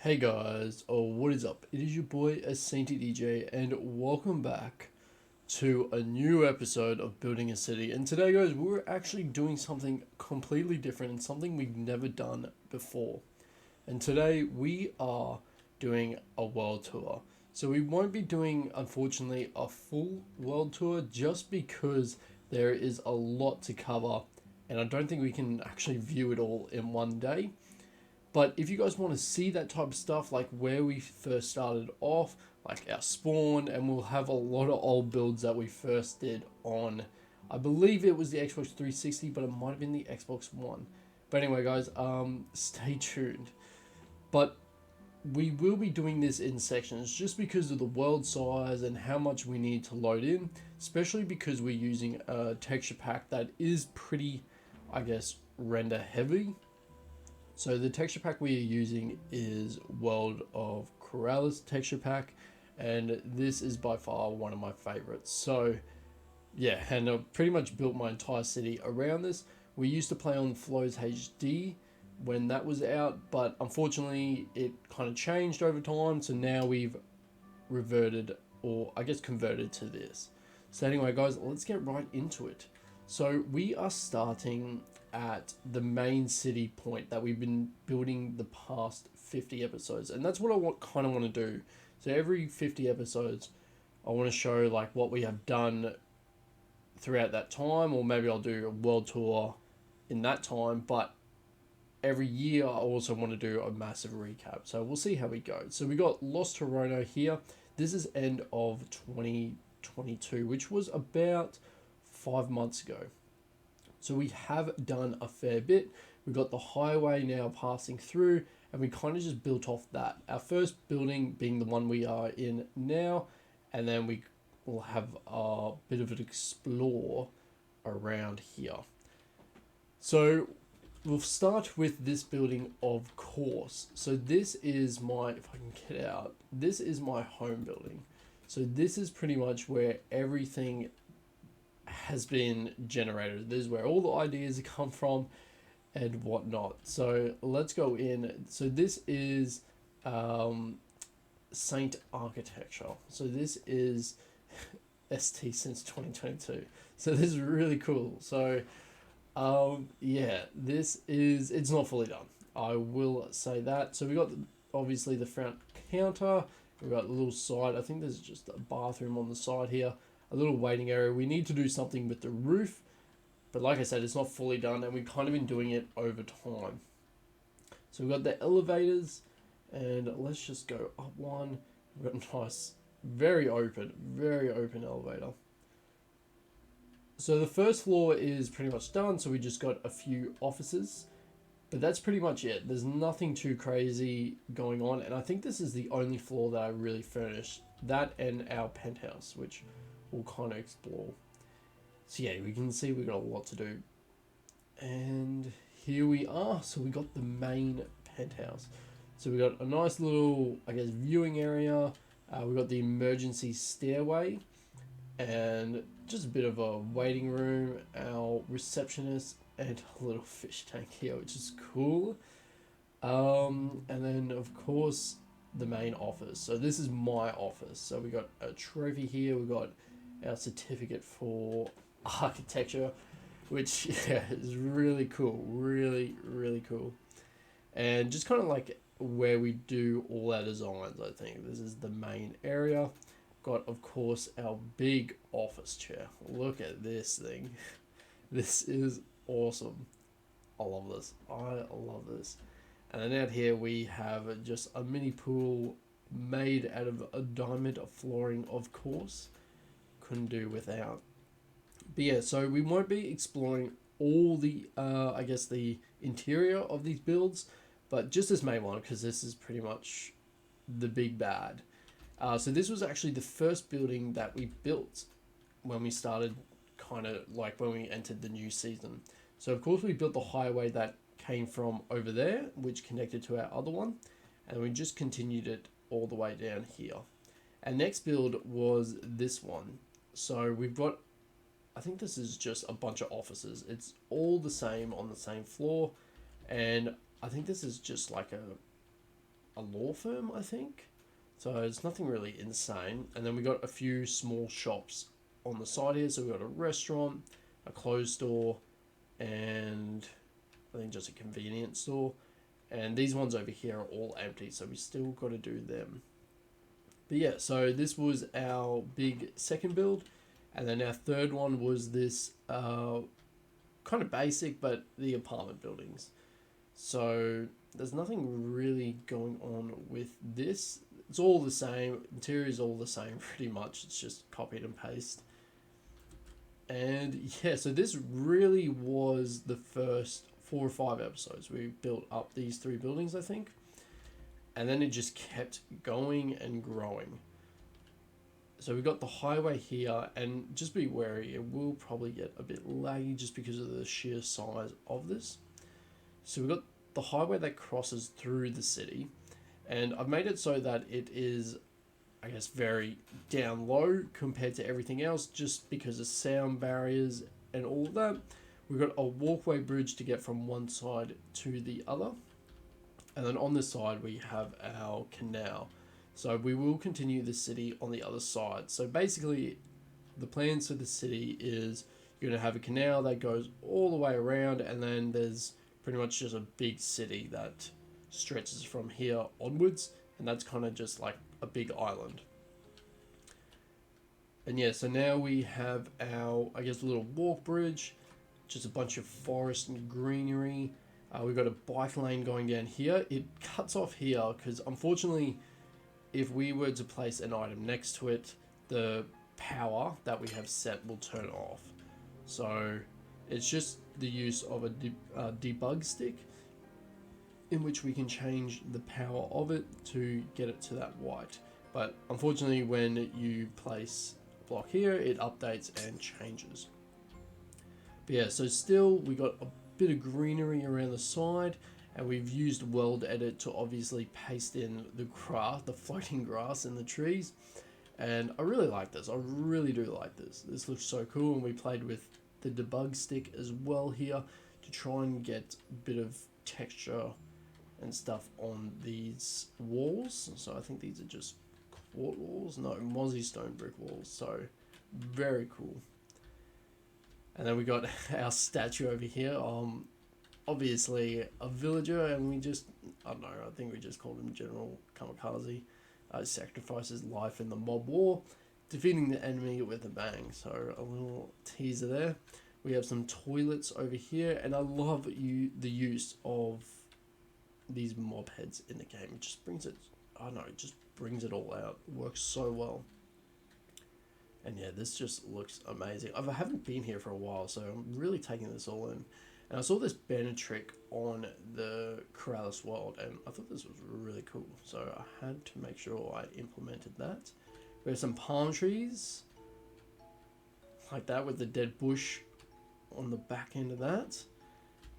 Hey guys, what is up? It is your boy Sainty DJ, and welcome back to a new episode of Building a City. And today, guys, we're actually doing something completely different and something we've never done before. And today we are doing a world tour. So we won't be doing, unfortunately, a full world tour just because there is a lot to cover, and I don't think we can actually view it all in one day. But if you guys want to see that type of stuff, like where we first started off, like our spawn, and we'll have a lot of old builds that we first did on, I believe it was the Xbox 360, but it might have been the Xbox One. But anyway, guys, stay tuned. But we will be doing this in sections just because of the world size and how much we need to load in, especially because we're using a texture pack that is pretty, I guess, render heavy. So the texture pack we are using is World of Corrales texture pack, and this is by far one of my favorites. So yeah, and I've pretty much built my entire city around this. We used to play on Flows HD when that was out, but unfortunately it kind of changed over time, so now we've reverted, or I guess converted, to this. So anyway, guys, let's get right into it. So we are starting at the main city point that we've been building the past 50 episodes, and that's what I kind of want to do. So every 50 episodes I want to show like what we have done throughout that time, or maybe I'll do a world tour in that time, but every year I also want to do a massive recap. So we'll see how we go. So we got Lost Toronto here. This is end of 2022, which was about 5 months ago. So we have done a fair bit. We've got the highway now passing through, and we kind of just built off that. Our first building being the one we are in now, and then we will have a bit of an explore around here. So we'll start with this building, of course. So this is my, if I can get out, this is my home building. So this is pretty much where everything has been generated. This is where all the ideas come from and whatnot. So let's go in. So this is Saint Architecture. So this is ST since 2022. So this is really cool. So yeah, this is, it's not fully done, I will say that. So we got obviously the front counter. We've got a little side. I think there's just a bathroom on the side here. A little waiting area. We need to do something with the roof, but like I said, it's not fully done, and we've kind of been doing it over time. So we've got the elevators, and let's just go up one. We've got a nice, very open elevator. So the first floor is pretty much done, so we just got a few offices, but that's pretty much it. There's nothing too crazy going on, and I think this is the only floor that I really furnished. That and our penthouse, which we'll kind of explore. So yeah, we can see we've got a lot to do. And here we are. So we got the main penthouse. So we got a nice little, I guess, viewing area. We got the emergency stairway, and just a bit of a waiting room, our receptionist, and a little fish tank here, which is cool. And then of course the main office. So this is my office. So we got a trophy here. We got our certificate for architecture, which yeah, is really cool, really cool. And just kind of like where we do all our designs. I think this is the main area. Got, of course, our big office chair. Look at this thing. This is awesome. I love this. I love this. And then out here we have just a mini pool made out of a diamond flooring, of course. Couldn't do without. But yeah, so we won't be exploring all the, I guess, the interior of these builds, but just this main one, because this is pretty much the big bad. So this was actually the first building that we built when we started, kind of like when we entered the new season. So of course we built the highway that came from over there, which connected to our other one, and we just continued it all the way down here. And next build was this one. So we've got, I think this is just a bunch of offices. It's all the same on the same floor, and I think this is just like a a law firm, I think. So it's nothing really insane. And then we got a few small shops on the side here. So we got a restaurant, a clothes store, and I think just a convenience store. And these ones over here are all empty, so we still got to do them. But yeah, so this was our big second build. And then our third one was this kind of basic, but the apartment buildings. So there's nothing really going on with this. It's all the same. Interior is all the same pretty much. It's just copied and paste. And yeah, so this really was the first 4 or 5 episodes. We built up these 3 buildings, I think. And then it just kept going and growing. So we got the highway here, and just be wary, it will probably get a bit laggy just because of the sheer size of this. So we got the highway that crosses through the city, and I've made it so that it is, I guess, very down low compared to everything else, just because of sound barriers and all of that. We've got a walkway bridge to get from one side to the other, and then on this side we have our canal. So we will continue the city on the other side. So basically, the plans for the city is you're going to have a canal that goes all the way around, and then there's pretty much just a big city that stretches from here onwards, and that's kind of just like a big island. And yeah, so now we have our, I guess, little walk bridge, just a bunch of forest and greenery. We've got a bike lane going down here. It cuts off here because unfortunately, if we were to place an item next to it, the power that we have set will turn off. So it's just the use of a debug stick in which we can change the power of it to get it to that white. But unfortunately, when you place a block here, it updates and changes. But yeah, so still we got a bit of greenery around the side. And we've used World Edit to obviously paste in the grass, the floating grass in the trees. And I really like this. I really do like this. This looks so cool. And we played with the debug stick as well here to try and get a bit of texture and stuff on these walls. So I think these are just quart walls. No, mozzie stone brick walls. So very cool. And then we got our statue over here. Obviously a villager, and we just, I don't know, I think we just called him General Kamikaze. Sacrifices life in the mob war, defeating the enemy with a bang. So a little teaser there. We have some toilets over here, and I love the use of these mob heads in the game. It just brings it, I don't know, it just brings it all out. It works so well. And yeah, this just looks amazing. I haven't been here for a while, so I'm really taking this all in. And I saw this banner trick on the Corrales World, and I thought this was really cool. So I had to make sure I implemented that. We have some palm trees, like that, with the dead bush on the back end of that.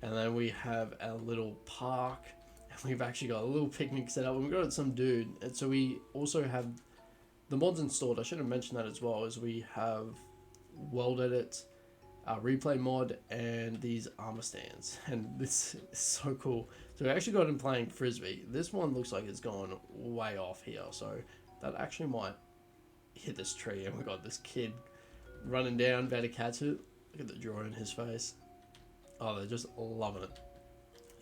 And then we have our little park, and we've actually got a little picnic set up, and we've got some dude. And so we also have the mods installed. I should have mentioned that as well, as we have World Edit, replay mod, and these armor stands, and this is so cool. So we actually got him playing frisbee. This one looks like it's gone way off here, so that actually might hit this tree, and we got this kid running down, about to catch it. Look at the joy in his face. Oh, they're just loving it.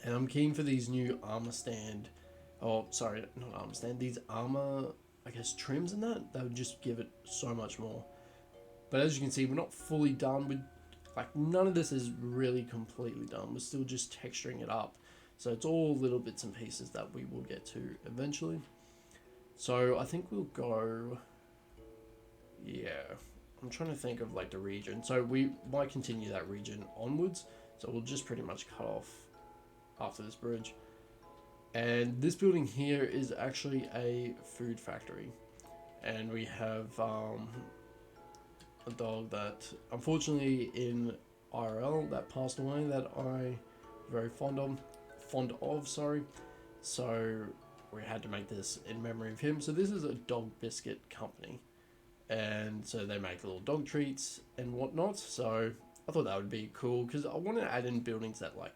And I'm keen for these new armor stand, oh sorry, not armor stand, these armor, I guess, trims and that would just give it so much more. But as you can see, we're not fully done with, like, none of this is really completely done. We're still just texturing it up. So it's all little bits and pieces that we will get to eventually. So I think we'll go, yeah, I'm trying to think of like the region. So we might continue that region onwards. So we'll just pretty much cut off after this bridge. And this building here is actually a food factory. And we have a dog that unfortunately in IRL that passed away that I very fond of, sorry. So we had to make this in memory of him. So this is a dog biscuit company, and so they make little dog treats and whatnot. So I thought that would be cool because I want to add in buildings that like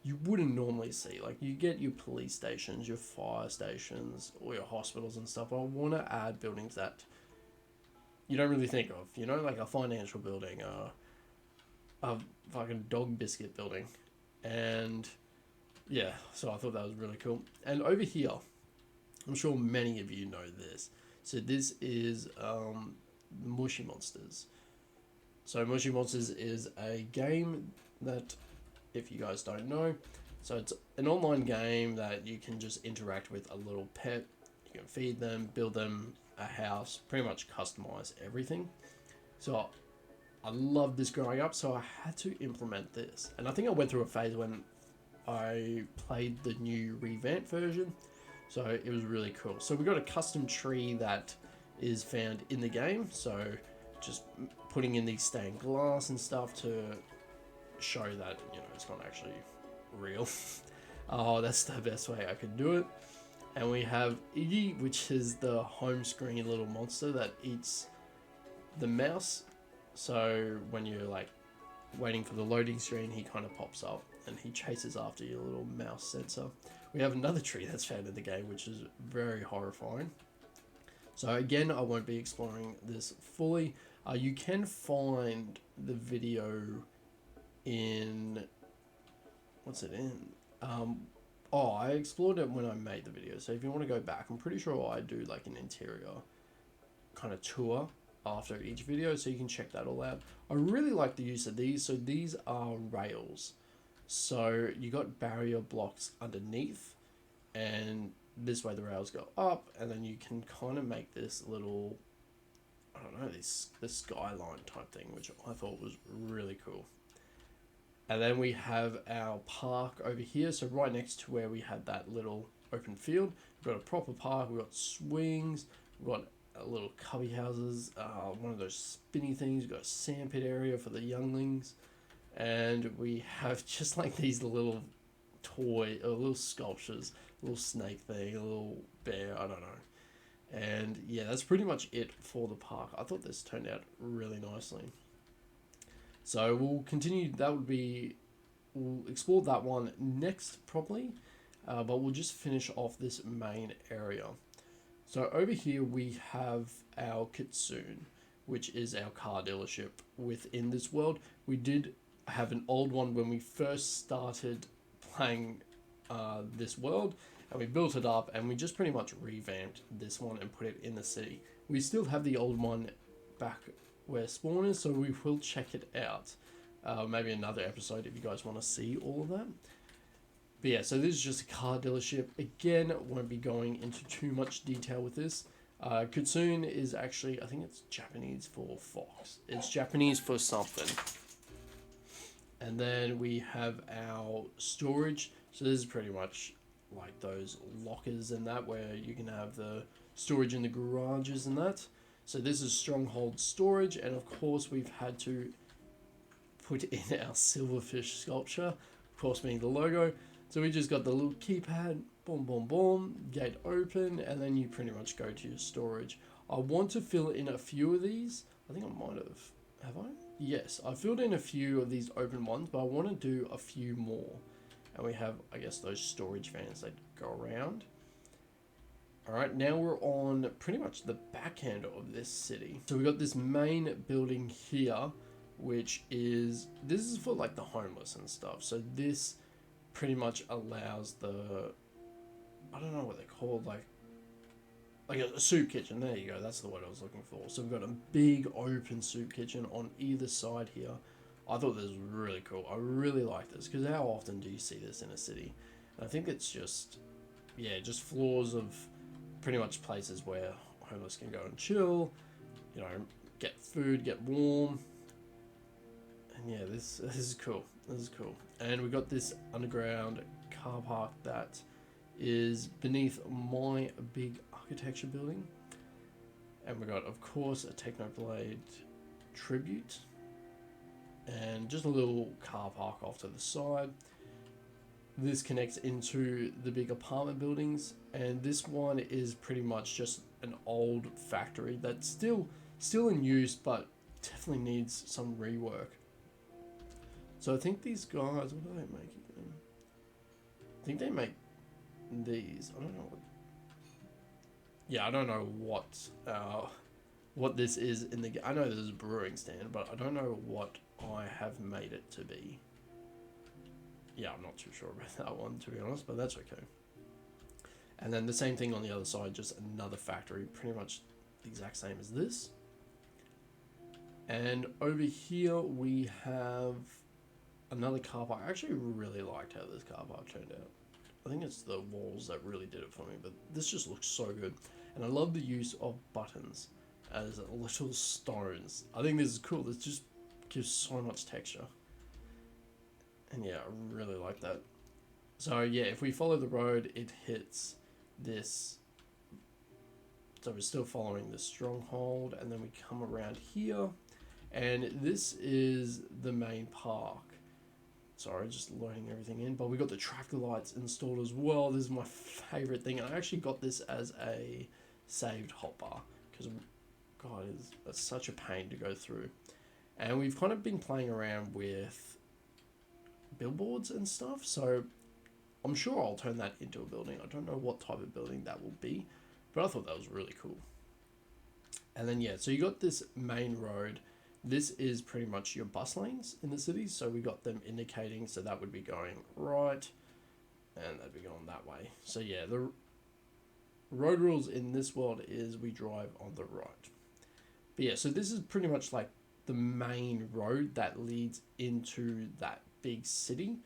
you wouldn't normally see. Like, you get your police stations, your fire stations, or your hospitals and stuff. I want to add buildings that you don't really think of, you know, like a financial building, a fucking dog biscuit building. And yeah, so I thought that was really cool. And over here, I'm sure many of you know this. So this is Mushy Monsters. So Mushy Monsters is a game that, if you guys don't know, so it's an online game that you can just interact with a little pet. You can feed them, build them a house, pretty much customize everything. So I loved this growing up, so I had to implement this. And I think I went through a phase when I played the new revamped version, so it was really cool. So we got a custom tree that is found in the game, so just putting in these stained glass and stuff to show that, you know, it's not actually real. Oh, that's the best way I could do it. And we have Iggy, which is the home screen little monster that eats the mouse. So when you're like waiting for the loading screen, he kind of pops up and he chases after your little mouse sensor. We have another tree that's found in the game, which is very horrifying. So again, I won't be exploring this fully. You can find the video in, what's it in? I explored it when I made the video. So if you want to go back, I'm pretty sure I do like an interior kind of tour after each video, so you can check that all out. I really like the use of these. So these are rails. So you got barrier blocks underneath, and this way the rails go up, and then you can kind of make this little, I don't know, this skyline type thing, which I thought was really cool. And then we have our park over here. So right next to where we had that little open field, we've got a proper park. We've got swings. We've got little cubby houses. One of those spinny things. We've got a sandpit area for the younglings. And we have just like these little little sculptures, a little snake thing, a little bear, I don't know. And yeah, that's pretty much it for the park. I thought this turned out really nicely. So we'll continue, we'll explore that one next probably, but we'll just finish off this main area. So over here we have our Kitsune, which is our car dealership within this world. We did have an old one when we first started playing this world, and we built it up, and we just pretty much revamped this one and put it in the city. We still have the old one back where spawn is, so we will check it out. Maybe another episode if you guys want to see all of that. But yeah, so this is just a car dealership. Again, won't be going into too much detail with this. Kitsune is actually, I think it's Japanese for fox. It's Japanese for something. And then we have our storage. So this is pretty much like those lockers and that, where you can have the storage in the garages and that. So this is Stronghold storage, and of course we've had to put in our silverfish sculpture, of course being the logo. So we just got the little keypad, boom, boom, boom, gate open, and then you pretty much go to your storage. I want to fill in a few of these. I think I might have I? Yes, I filled in a few of these open ones, but I want to do a few more. And we have, I guess, those storage vans that go around. Alright, now we're on pretty much the back end of this city. So we got this main building here, which is, this is for like the homeless and stuff. So this pretty much allows the, I don't know what they're called, like a soup kitchen. There you go, that's the word I was looking for. So we've got a big open soup kitchen on either side here. I thought this was really cool. I really like this, because how often do you see this in a city? And I think it's just, yeah, just floors of pretty much places where homeless can go and chill, you know, get food, get warm. And yeah, this is cool. This is cool. And we got this underground car park that is beneath my big architecture building. And we got, of course, a Technoblade tribute. And just a little car park off to the side. This connects into the big apartment buildings, and this one is pretty much just an old factory that's still in use, but definitely needs some rework. So I think these guys, what are they making? I think they make these. I don't know. Yeah, I don't know what this is in the. I know this is a brewing stand, but I don't know what I have made it to be. Yeah, I'm not too sure about that one, to be honest, but that's okay. And then the same thing on the other side, just another factory, pretty much the exact same as this. And over here we have another car park. I actually really liked how this car park turned out. I think it's the walls that really did it for me, but this just looks so good. And I love the use of buttons as little stones. I think this is cool. This just gives so much texture. And yeah, I really like that. So yeah, if we follow the road, it hits this. So we're still following the stronghold, and then we come around here, and this is the main park. Sorry, just loading everything in. But we got the traffic lights installed as well. This is my favorite thing, and I actually got this as a saved hotbar because, God, it's such a pain to go through. And we've kind of been playing around with billboards and stuff, so I'm sure I'll turn that into a building. I don't know what type of building that will be, but I thought that was really cool. And then yeah, so you got this main road. This is pretty much your bus lanes in the city, so we got them indicating, so that would be going right, and that'd be going that way. So yeah, the road rules in this world is we drive on the right. But yeah, so this is pretty much like the main road that leads into that big city.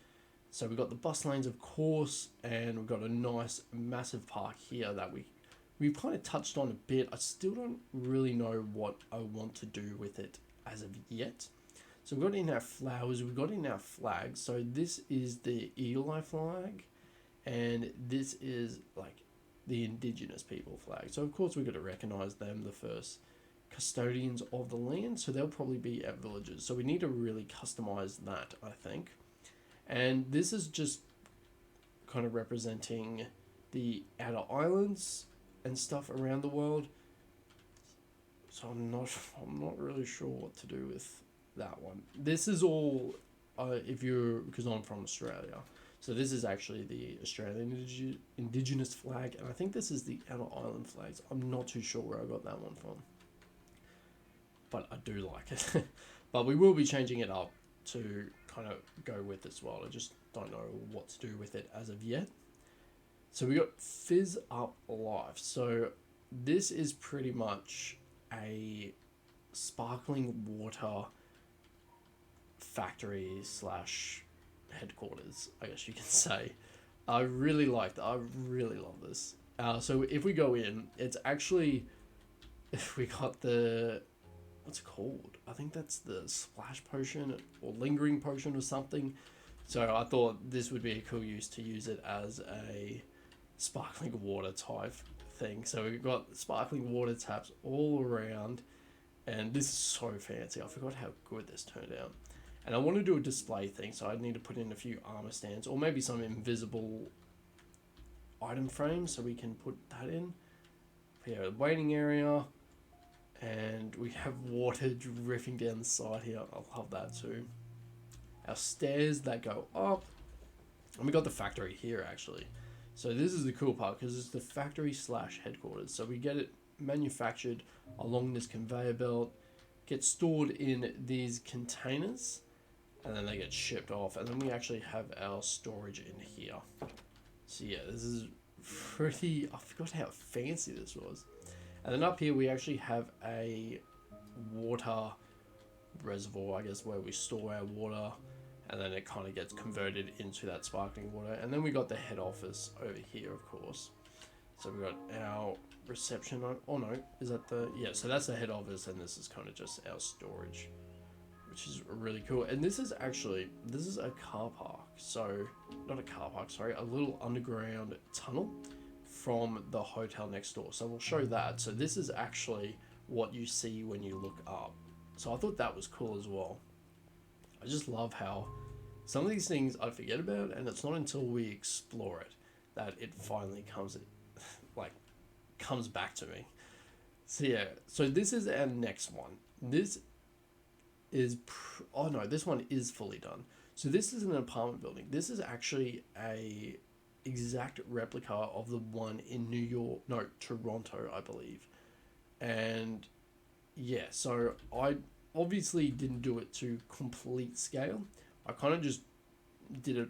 So we've got the bus lanes, of course, and we've got a nice massive park here that we've kind of touched on a bit. I still don't really know what I want to do with it as of yet. So we've got in our flowers, we've got in our flags. So this is the Eagle Eye flag, and this is like the Indigenous people flag. So of course we've got to recognize them, the first custodians of the land. So they'll probably be our villagers. So we need to really customize that, I think. And this is just kind of representing the outer islands and stuff around the world. So I'm not really sure what to do with that one. This is all because I'm from Australia. So this is actually the Australian Indigenous flag, and I think this is the outer island flags. I'm not too sure where I got that one from, but I do like it. But we will be changing it up to kind of go with as well. I just don't know what to do with it as of yet. So we got Fizz Up Life. So this is pretty much a sparkling water factory slash headquarters, I guess you can say. I really love this. So if we go in, it's actually, if we got the, what's it called? I think that's the splash potion or lingering potion or something. So I thought this would be a cool use to use it as a sparkling water type thing. So we've got sparkling water taps all around, and this is so fancy. I forgot how good this turned out. And I want to do a display thing, so I need to put in a few armor stands or maybe some invisible item frames so we can put that in. Yeah, the waiting area. And we have water drifting down the side here. I love that too. Our stairs that go up. And we got the factory here actually. So this is the cool part because it's the factory slash headquarters. So we get it manufactured along this conveyor belt, get stored in these containers, and then they get shipped off. And then we actually have our storage in here. So yeah, this is pretty, I forgot how fancy this was. And then up here we actually have a water reservoir, I guess, where we store our water, and then it kind of gets converted into that sparkling water. And then we got the head office over here, of course. So we got our reception. Oh no, is that the, yeah, so that's the head office, and this is kind of just our storage, which is really cool. And this is actually, this is a car park. So not a car park, sorry, a little underground tunnel from the hotel next door. So we'll show that. So this is actually what you see when you look up. So I thought that was cool as well. I just love how some of these things I forget about, and it's not until we explore it that it finally comes back to me. So yeah, so this is our next one. This is oh no, this one is fully done. So this is an apartment building. This is actually a exact replica of the one in New York, no, Toronto, I believe. And yeah, so I obviously didn't do it to complete scale. I kind of just did it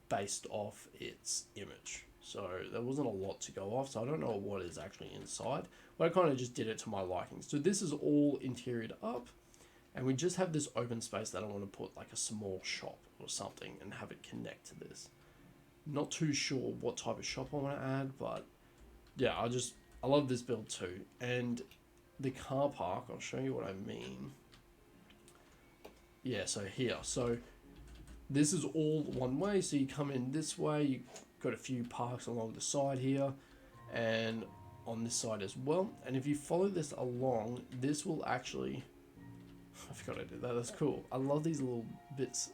based off its image. So there wasn't a lot to go off, so I don't know what is actually inside, but I kind of just did it to my liking. So this is all interior up, and we just have this open space that I want to put like a small shop or something and have it connect to this. Not too sure what type of shop I want to add, but yeah, I love this build too. And the car park, I'll show you what I mean. Yeah, so here, so this is all one way, so you come in this way, you got a few parks along the side here and on this side as well. And if you follow this along, this will actually, I forgot I did that, that's cool. I love these little bits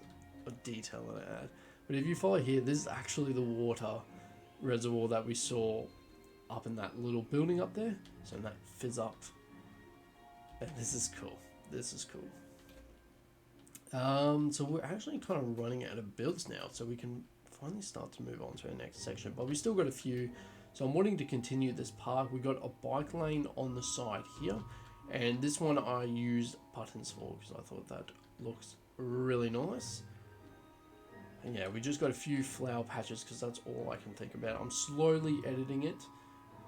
of detail that I add. But if you follow here, this is actually the water reservoir that we saw up in that little building up there. So that fizz up. And this is cool. This is cool. So we're actually kind of running out of builds now, so we can finally start to move on to our next section. But we still got a few. So I'm wanting to continue this park. We got a bike lane on the side here. And this one I used buttons for because I thought that looks really nice. And yeah, we just got a few flower patches because that's all I can think about. I'm slowly editing it,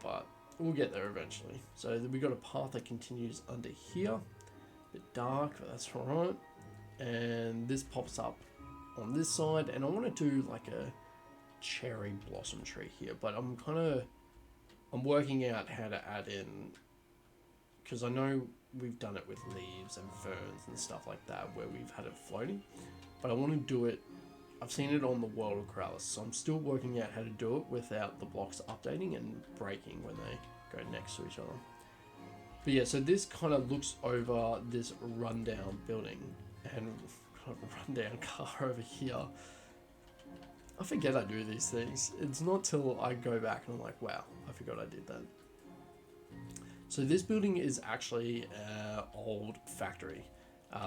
but we'll get there eventually. So we got a path that continues under here. A bit dark, but that's alright. And this pops up on this side, and I want to do like a cherry blossom tree here, but I'm working out how to add in, because I know we've done it with leaves and ferns and stuff like that where we've had it floating, but I want to do it, I've seen it on the World of Corrales, so I'm still working out how to do it without the blocks updating and breaking when they go next to each other. But yeah, so this kind of looks over this rundown building and kind of rundown car over here. I forget I do these things. It's not till I go back and I'm like, wow, I forgot I did that. So this building is actually an old factory,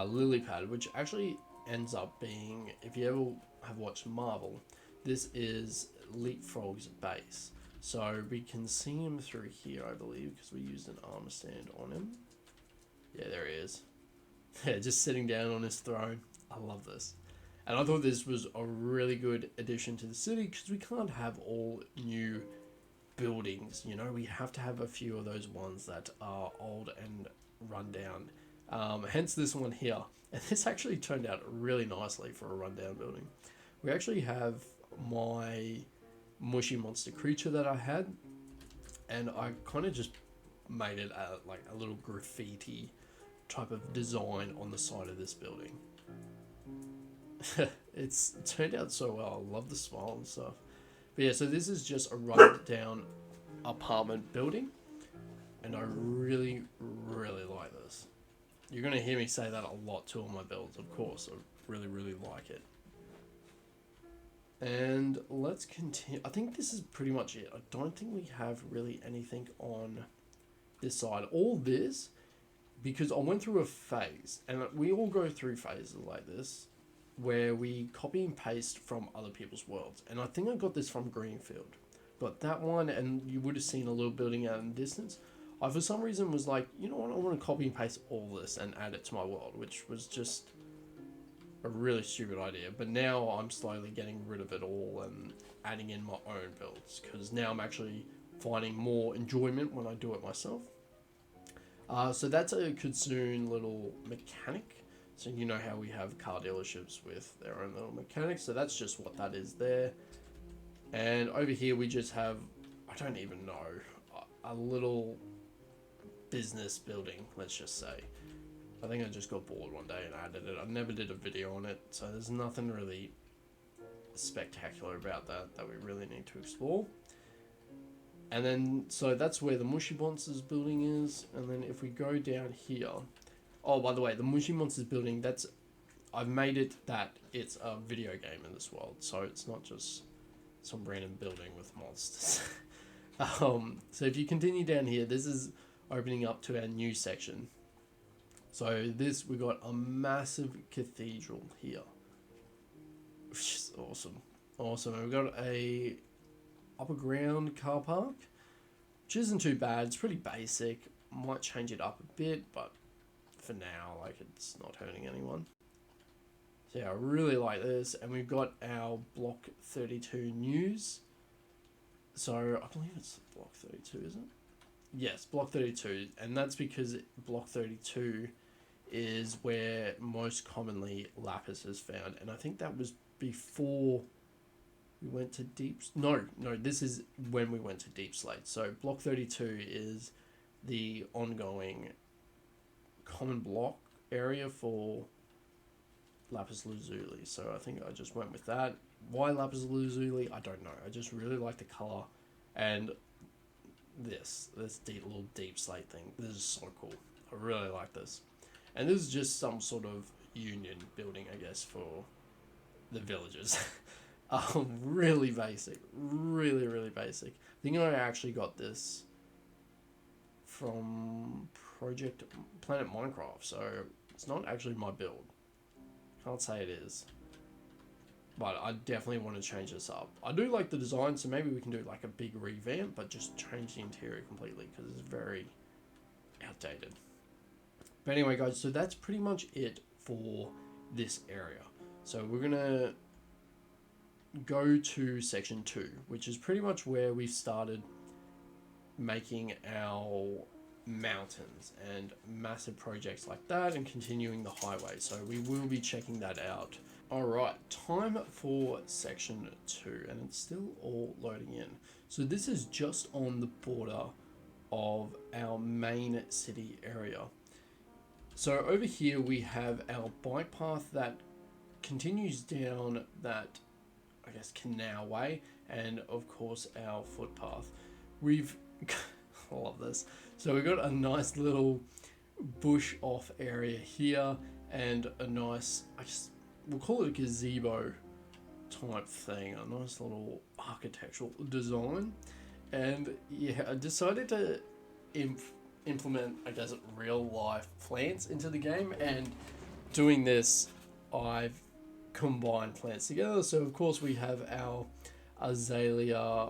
lily pad, which actually ends up being, if you ever have watched Marvel, this is Leapfrog's base. So we can see him through here, I believe, because we used an armor stand on him. Yeah, there he is. Yeah, just sitting down on his throne. I love this. And I thought this was a really good addition to the city because we can't have all new buildings, you know, we have to have a few of those ones that are old and run down. Hence this one here. And this actually turned out really nicely for a rundown building. We actually have my mushy monster creature that I had, and I kind of just made it like a little graffiti type of design on the side of this building. It's turned out so well. I love the smile and stuff. But yeah, so this is just a run-down apartment building, and I really, really like this. You're going to hear me say that a lot to all my builds, of course. I really, really like it. And let's continue. I think this is pretty much it. I don't think we have really anything on this side. All this, because I went through a phase, and we all go through phases like this, where we copy and paste from other people's worlds. And I think I got this from Greenfield. Got that one, and you would have seen a little building out in the distance. I, for some reason, was like, you know what, I want to copy and paste all this and add it to my world, which was just a really stupid idea. But now I'm slowly getting rid of it all and adding in my own builds, because now I'm actually finding more enjoyment when I do it myself. So that's a Kitsune little mechanic. So you know how we have car dealerships with their own little mechanics. So that's just what that is there. And over here we just have, I don't even know, a little business building, let's just say. I think I just got bored one day and added it. I never did a video on it, so there's nothing really spectacular about that we really need to explore. And then, so that's where the Mushy Monsters building is. And then if we go down here, oh, by the way, the Mushy Monsters building, I've made it that it's a video game in this world, so it's not just some random building with monsters. So if you continue down here, this is opening up to our new section. So we got a massive cathedral here, which is awesome. And we've got a upper ground car park, which isn't too bad. It's pretty basic. Might change it up a bit, but for now, like, it's not hurting anyone. So yeah, I really like this. And we've got our Block 32 news. So I believe it's Block 32, isn't it? Yes, Block 32. And that's because Block 32 is where most commonly lapis is found. And I think that was before we went to deep... No, this is when we went to Deep Slate. So Block 32 is the ongoing common block area for lapis lazuli. So I think I just went with that. Why lapis lazuli? I don't know. I just really like the color, and this little deep slate thing. This is so cool. I really like this, and this is just some sort of union building, I guess, for the villagers. Really basic, really basic. I think I actually got this from Project Planet Minecraft, so it's not actually my build. Can't say it is, but I definitely want to change this up. I do like the design, so maybe we can do like a big revamp, but just change the interior completely because it's very outdated. But anyway, guys, so that's pretty much it for this area. So we're gonna go to section 2, which is pretty much where we've started making our mountains and massive projects like that and continuing the highway. So we will be checking that out. Alright, time for section 2, and it's still all loading in. So this is just on the border of our main city area. So over here we have our bike path that continues down that, I guess, canal way, and of course our footpath. We've I love this. So we've got a nice little bush off area here, and a nice, we'll call it a gazebo type thing, a nice little architectural design. And yeah, I decided to implement, I guess, real life plants into the game, and doing this, I've combined plants together. So of course we have our azalea.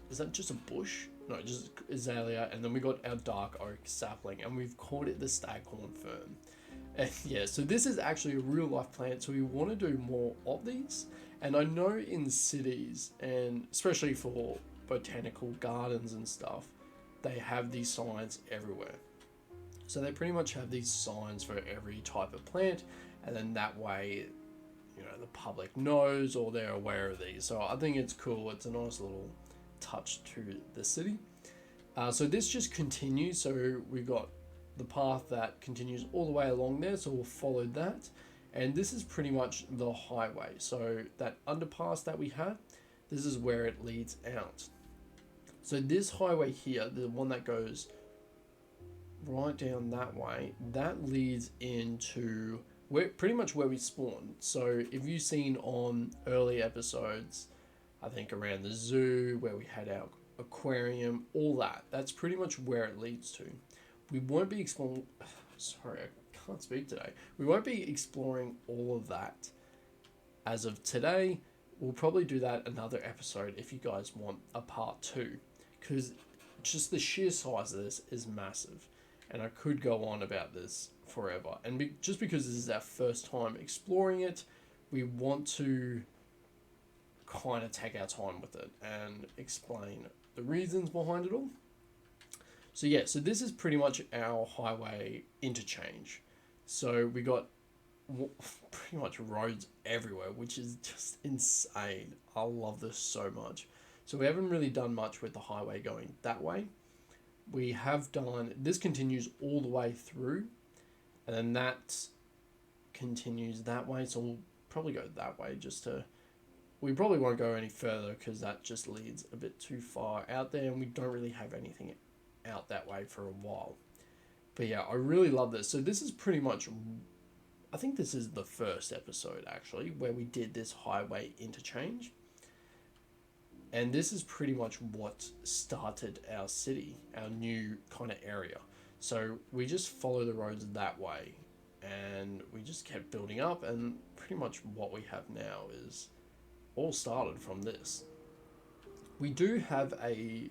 Is that just a bush? No, just azalea, and then we got our dark oak sapling, and we've called it the staghorn fern. And yeah, so this is actually a real life plant, so we want to do more of these. And I know in cities, and especially for botanical gardens and stuff, they have these signs everywhere. So they pretty much have these signs for every type of plant, and then that way, you know, the public knows, or they're aware of these. So I think it's cool. It's a nice little touch to the city. So this just continues. So we've got the path that continues all the way along there, so we'll follow that. And this is pretty much the highway. So that underpass that we had, this is where it leads out. So this highway here, the one that goes right down that way, that leads into pretty much where we spawn. So if you've seen on early episodes, I think around the zoo, where we had our aquarium, all that, that's pretty much where it leads to. We won't be exploring, sorry, I can't speak today. We won't be exploring all of that as of today. We'll probably do that another episode if you guys want a part 2, because just the sheer size of this is massive, and I could go on about this forever. And just because this is our first time exploring it, we want to kind of take our time with it and explain the reasons behind it all. So yeah, so this is pretty much our highway interchange. So we got pretty much roads everywhere, which is just insane. I love this so much. So we haven't really done much with the highway going that way. We have done, this continues all the way through, and then that continues that way. So we'll probably go that way just to, we probably won't go any further because that just leads a bit too far out there, and we don't really have anything out that way for a while. But yeah, I really love this. So this is pretty much, I think this is the first episode actually where we did this highway interchange. And this is pretty much what started our city, our new kind of area. So we just follow the roads that way, and we just kept building up, and pretty much what we have now is all started from this. We do have a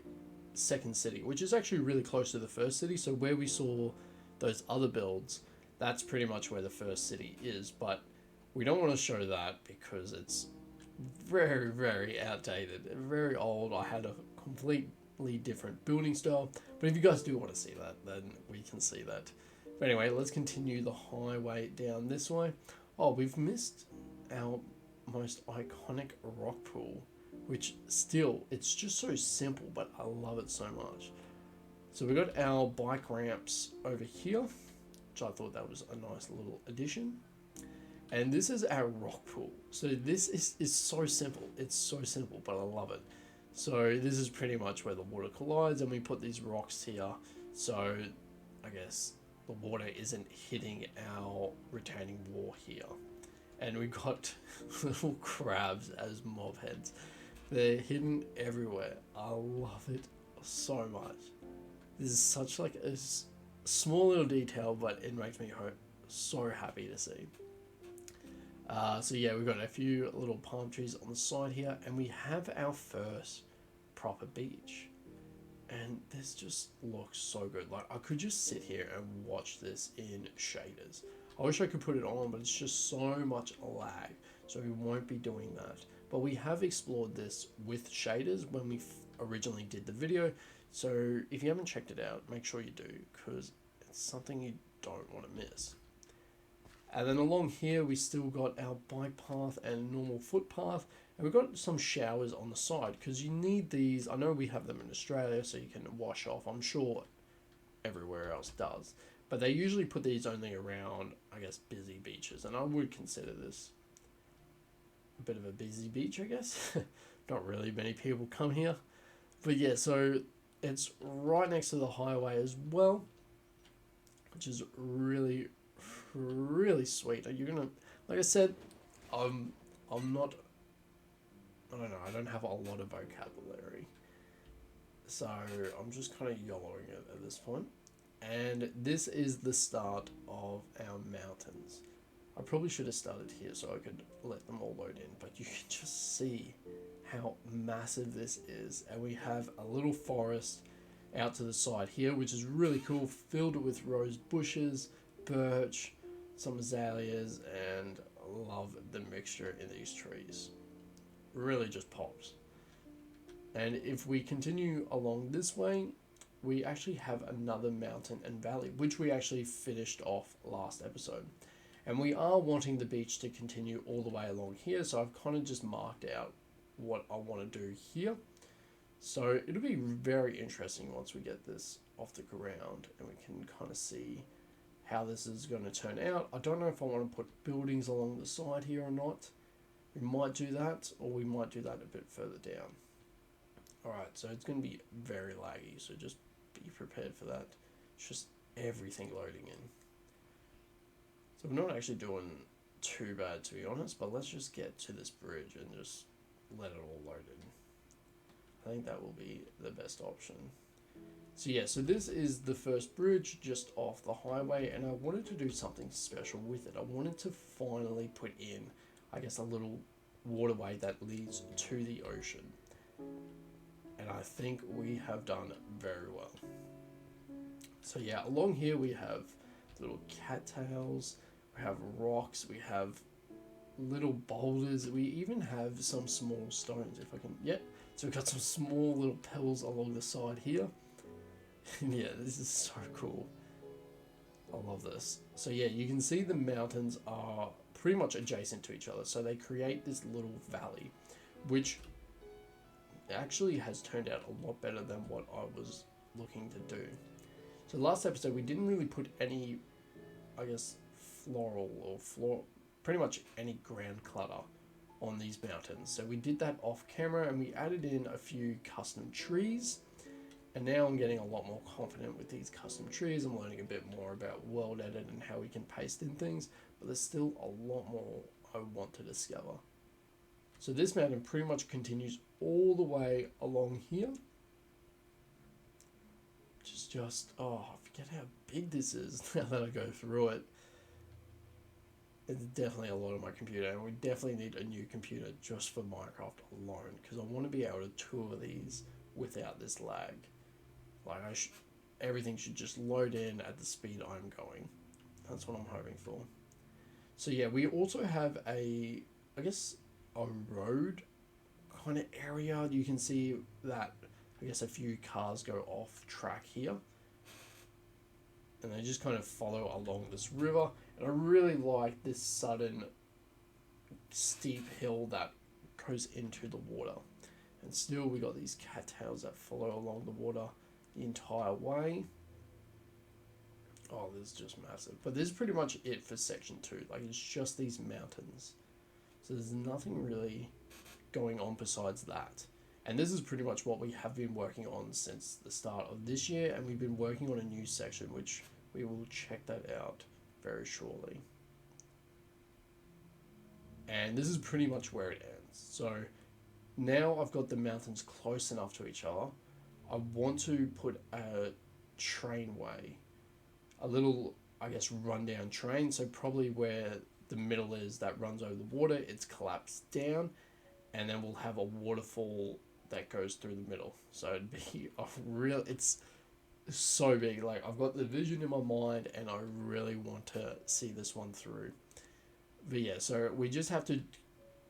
second city, which is actually really close to the first city. So where we saw those other builds, that's pretty much where the first city is. But we don't want to show that because it's very, very outdated, very old. I had a completely different building style. But if you guys do want to see that, then we can see that. But anyway, let's continue the highway down this way. Oh, we've missed our most iconic rock pool, which still, it's just so simple, but I love it so much. So we got our bike ramps over here, which I thought that was a nice little addition. And this is our rock pool. So this is so simple. It's so simple, but I love it. So this is pretty much where the water collides, and we put these rocks here. So I guess the water isn't hitting our retaining wall here. And we got little crabs as mob heads. They're hidden everywhere. I love it so much. This is such like a small little detail, but it makes me so happy to see. So yeah, we've got a few little palm trees on the side here, and we have our first proper beach. And this just looks so good. Like, I could just sit here and watch this in shaders. I wish I could put it on, but it's just so much lag, so we won't be doing that. But we have explored this with shaders when we originally did the video, so if you haven't checked it out, make sure you do, because it's something you don't want to miss. And then along here, we still got our bike path and normal footpath, and we've got some showers on the side, because you need these. I know we have them in Australia, so you can wash off. I'm sure everywhere else does. But they usually put these only around, I guess, busy beaches, and I would consider this a bit of a busy beach, I guess. Not really many people come here. But yeah, so it's right next to the highway as well, which is really, really sweet. Are you gonna, like I said, I'm not, I don't know, I don't have a lot of vocabulary, so I'm just kind of YOLOing it at this point. And this is the start of our mountains. I probably should have started here so I could let them all load in, but you can just see how massive this is. And we have a little forest out to the side here, which is really cool, filled with rose bushes, birch, some azaleas, and I love the mixture in these trees. Really just pops. And if we continue along this way, we actually have another mountain and valley, which we actually finished off last episode. And we are wanting the beach to continue all the way along here, so I've kind of just marked out what I want to do here. So it'll be very interesting once we get this off the ground and we can kind of see how this is going to turn out. I don't know if I want to put buildings along the side here or not. We might do that, or we might do that a bit further down. Alright, so it's going to be very laggy, so just be prepared for that. It's just everything loading in. So we're not actually doing too bad, to be honest, but let's just get to this bridge and just let it all load in. I think that will be the best option. So yeah, so this is the first bridge just off the highway, and I wanted to do something special with it. I wanted to finally put in, I guess, a little waterway that leads to the ocean. And I think we have done very well. So yeah, along here we have little cattails, we have rocks, we have little boulders, we even have some small stones, if I can, yeah. So we've got some small little pebbles along the side here. Yeah, this is so cool. I love this. So yeah, you can see the mountains are pretty much adjacent to each other, so they create this little valley, which actually has turned out a lot better than what I was looking to do. So last episode we didn't really put any, I guess, pretty much any ground clutter on these mountains. So we did that off camera and we added in a few custom trees. And now I'm getting a lot more confident with these custom trees. I'm learning a bit more about world edit and how we can paste in things, but there's still a lot more I want to discover. So this mountain pretty much continues all the way along here. Which is just, oh, I forget how big this is now that I go through it. it's definitely a lot on my computer, and we definitely need a new computer just for Minecraft alone, because I want to be able to tour these without this lag. Like everything should just load in at the speed I'm going. That's what I'm hoping for. So yeah, we also have I guess, a road kind of area. You can see that I guess a few cars go off track here, and they just kind of follow along this river. And I really like this sudden steep hill that goes into the water. And still, we got these cattails that follow along the water the entire way. Oh, this is just massive. But this is pretty much it for section 2. Like, it's just these mountains. So there's nothing really going on besides that. And this is pretty much what we have been working on since the start of this year. And we've been working on a new section, which we will check that out very shortly. And this is pretty much where it ends. So now I've got the mountains close enough to each other. I want to put a trainway, a little, I guess, rundown train. So probably where the middle is that runs over the water, it's collapsed down, and then we'll have a waterfall that goes through the middle. So it'd be a real, it's so big. Like, I've got the vision in my mind, and I really want to see this one through. But yeah, so we just have to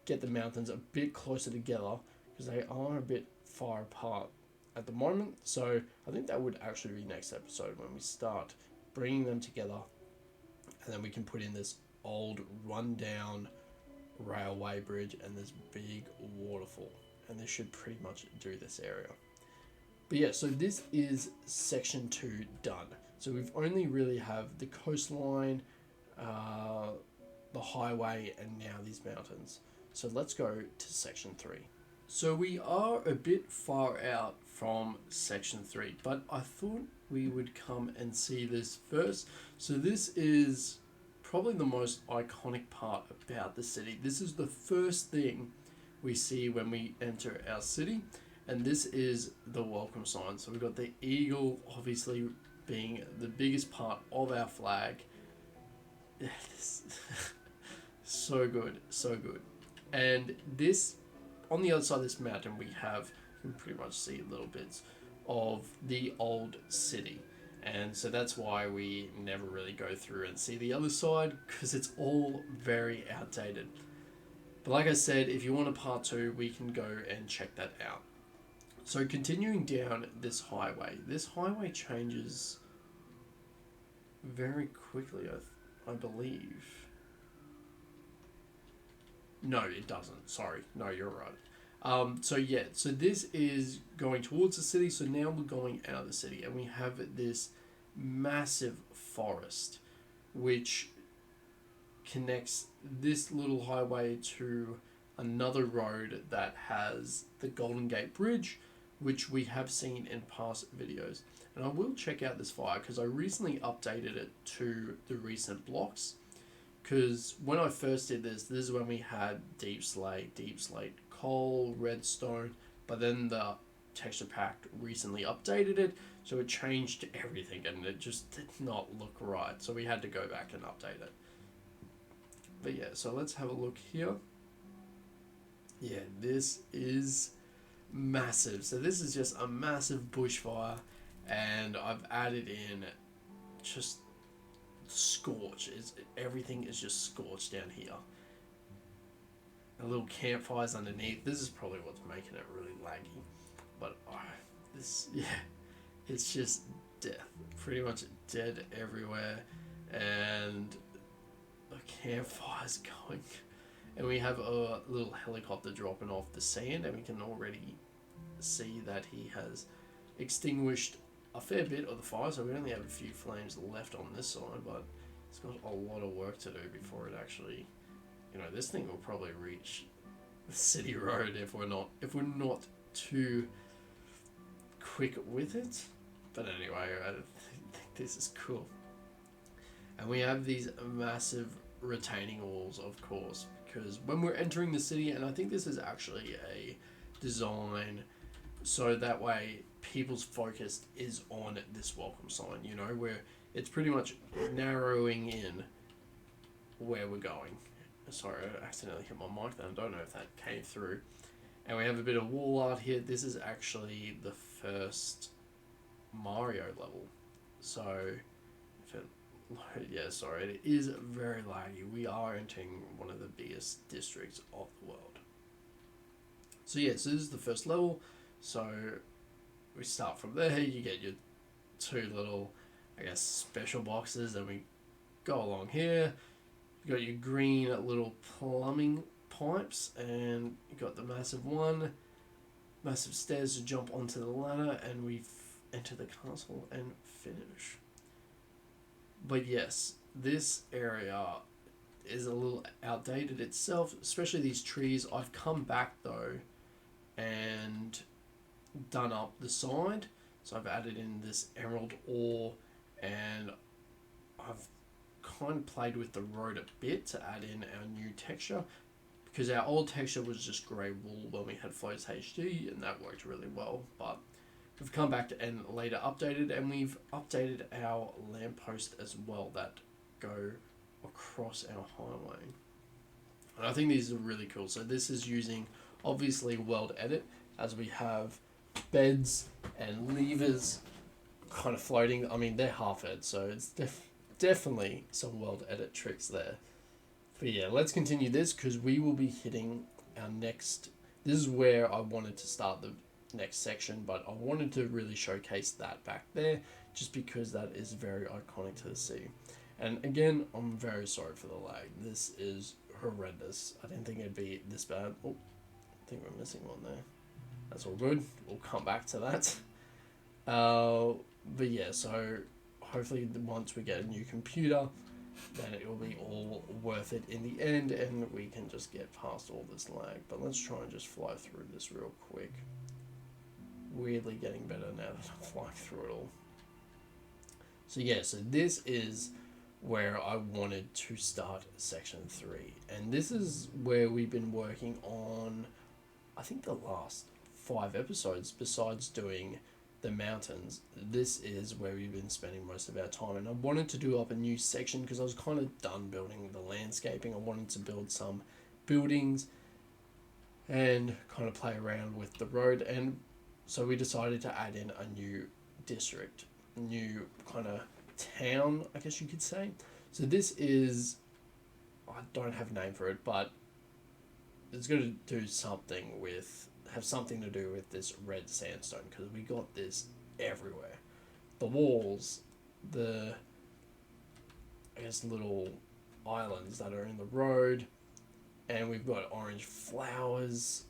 get the mountains a bit closer together, because they are a bit far apart at the moment. So I think that would actually be next episode when we start bringing them together, and then we can put in this old rundown railway bridge and this big waterfall, and this should pretty much do this area. But yeah, so this is section 2 done. So we've only really have the coastline, the highway, and now these mountains. So let's go to section 3. So we are a bit far out from section 3, but I thought we would come and see this first. So this is probably the most iconic part about the city. This is the first thing we see when we enter our city, and this is the welcome sign. So we've got the eagle, obviously being the biggest part of our flag. So good, so good. And this, on the other side of this mountain, we have, you can pretty much see little bits of the old city. And so that's why we never really go through and see the other side, because it's all very outdated. But like I said, if you want a part 2, we can go and check that out. So continuing down this highway changes very quickly, I believe. No, it doesn't. Sorry. No, you're right. So this is going towards the city. So now we're going out of the city, and we have this massive forest, which connects this little highway to another road that has the Golden Gate Bridge, which we have seen in past videos. And I will check out this fire because I recently updated it to the recent blocks. Because when I first did this is when we had deep slate, coal, redstone, but then the texture pack recently updated it, so it changed everything and it just did not look right. So we had to go back and update it. But yeah, so let's have a look here. Yeah, this is massive. So this is just a massive bushfire, and I've added in just scorch. Everything is just scorched down here. A little campfires underneath. This is probably what's making it really laggy. But it's just death. Pretty much dead everywhere, and a campfire's going. And we have a little helicopter dropping off the sand, and we can already see that he has extinguished a fair bit of the fire. So we only have a few flames left on this side, but it's got a lot of work to do before it actually, this thing will probably reach the city road if we're not too quick with it. But anyway, I think this is cool. And we have these massive retaining walls, of course, because when we're entering the city, and I think this is actually a design so that way people's focus is on this welcome sign, where it's pretty much narrowing in where we're going. Sorry, I accidentally hit my mic then. I don't know if that came through. And we have a bit of wall art here. This is actually the first Mario level. So, if it, yeah, sorry, it is very laggy. We are entering one of the biggest districts of the world. So yeah, so this is the first level. So we start from there. You get your two little, I guess, special boxes, and we go along here. You got your green little plumbing pipes, and you got the massive stairs to jump onto the ladder, and we enter the castle and finish. But yes, this area is a little outdated itself, especially these trees. I've come back though and done up the side. So I've added in this emerald ore, and I've kind of played with the road a bit to add in our new texture, because our old texture was just grey wool when we had Floats HD, and that worked really well. But we've come back and later updated, and we've updated our lamppost as well that go across our highway. And I think these are really cool. So this is using obviously world edit, as we have beds and levers kind of floating. I mean, they're half ed, so it's definitely some world edit tricks there. But yeah, let's continue this, because we will be hitting our next. This is where I wanted to start the next section, but I wanted to really showcase that back there, just because that is very iconic to the city. And again, I'm very sorry for the lag. This is horrendous. I didn't think it'd be this bad. Oh, I think we're missing one there. That's all good. We'll come back to that. But yeah, so hopefully once we get a new computer, then it will be all worth it in the end, and we can just get past all this lag. But let's try and just fly through this real quick. Weirdly getting better now that I'm flying through it all. So yeah, so this is where I wanted to start section 3, and this is where we've been working on, I think, the last 5 episodes. Besides doing the mountains, this is where we've been spending most of our time, and I wanted to do up a new section because I was kind of done building the landscaping. I wanted to build some buildings and kind of play around with the road, and so we decided to add in a new district, new kind of town, I guess you could say. So this is, I don't have a name for it, but it's going to do something with, have something to do with this red sandstone, because we got this everywhere. The walls, the, I guess, little islands that are in the road, and we've got orange flowers.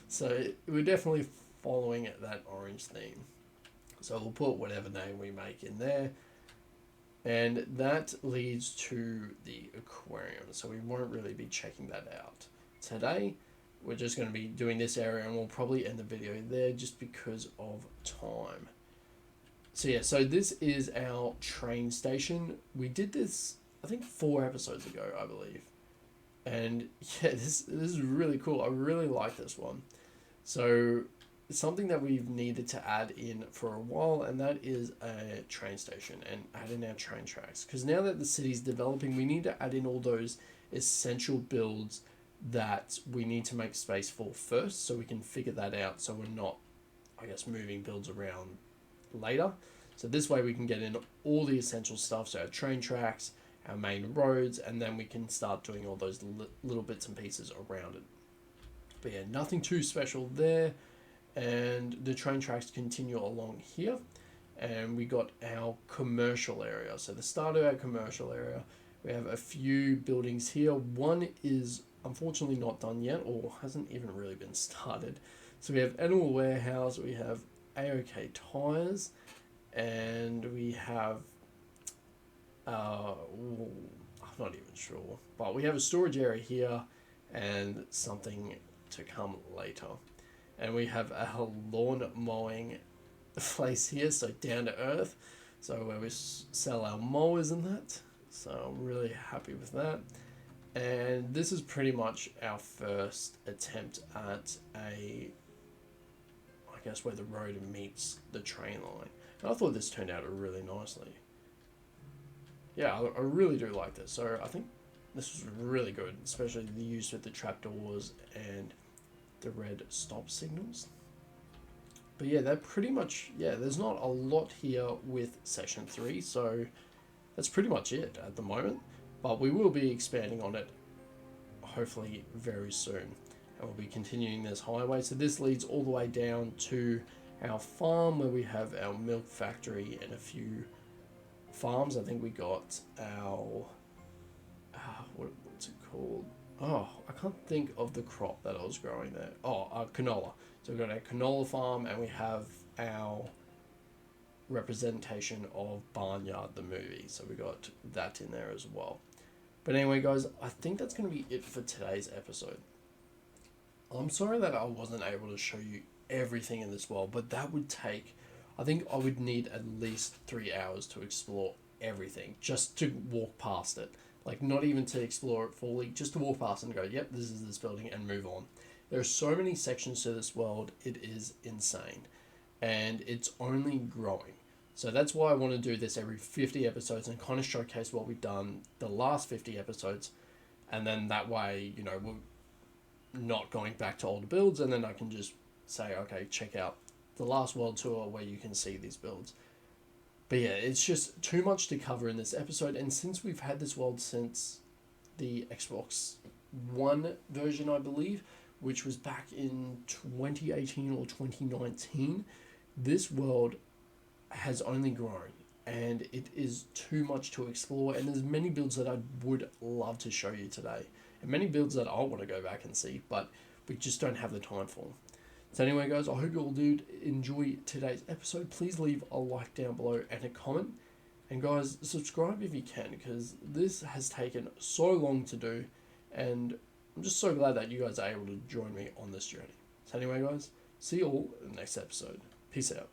So we're definitely following that orange theme. So we'll put whatever name we make in there. And that leads to the aquarium. So we won't really be checking that out today. We're just going to be doing this area, and we'll probably end the video there just because of time. So yeah, so this is our train station. We did this, I think, 4 episodes ago, I believe. And yeah, this is really cool. I really like this one. So it's something that we've needed to add in for a while, and that is a train station, and add in our train tracks. Because now that the city's developing, we need to add in all those essential builds that we need to make space for first, so we can figure that out, so we're not, I guess, moving builds around later. So this way we can get in all the essential stuff, so our train tracks, our main roads, and then we can start doing all those little bits and pieces around it. But yeah, nothing too special there. And the train tracks continue along here, and we got our commercial area. So the start of our commercial area, we have a few buildings here. One is unfortunately not done yet, or hasn't even really been started. So we have Animal Warehouse, we have AOK Tires, and we have I'm not even sure, but we have a storage area here and something to come later. And we have a lawn mowing place here, so down to earth, so where we sell our mowers and that. So I'm really happy with that. And this is pretty much our first attempt at I guess, where the road meets the train line. And I thought this turned out really nicely. yeah, I really do like this. So I think this was really good, especially the use with the trapdoors and the red stop signals. But yeah, that pretty much, yeah, there's not a lot here with section 3, so that's pretty much it at the moment. But we will be expanding on it hopefully very soon. And we'll be continuing this highway. So this leads all the way down to our farm where we have our milk factory and a few farms. I think we got our, what's it called? Oh, I can't think of the crop that I was growing there. Oh, canola. So we've got our canola farm and we have our representation of Barnyard the movie. So we got that in there as well. But anyway, guys, I think that's going to be it for today's episode. I'm sorry that I wasn't able to show you everything in this world, but that would take, I think I would need at least 3 hours to explore everything, just to walk past it. Like, not even to explore it fully, just to walk past and go, yep, this is this building, and move on. There are so many sections to this world, it is insane. And it's only growing. So that's why I want to do this every 50 episodes and kind of showcase what we've done the last 50 episodes. And then that way, we're not going back to older builds, and then I can just say, okay, check out the last world tour where you can see these builds. But yeah, it's just too much to cover in this episode. And since we've had this world since the Xbox One version, I believe, which was back in 2018 or 2019, this world has only grown and it is too much to explore, and there's many builds that I would love to show you today and many builds that I want to go back and see, but we just don't have the time for them. So anyway, guys, I hope you all did enjoy today's episode. Please leave a like down below and a comment, and guys, subscribe if you can, because this has taken so long to do, and I'm just so glad that you guys are able to join me on this journey. So anyway, guys, see you all in the next episode. Peace out.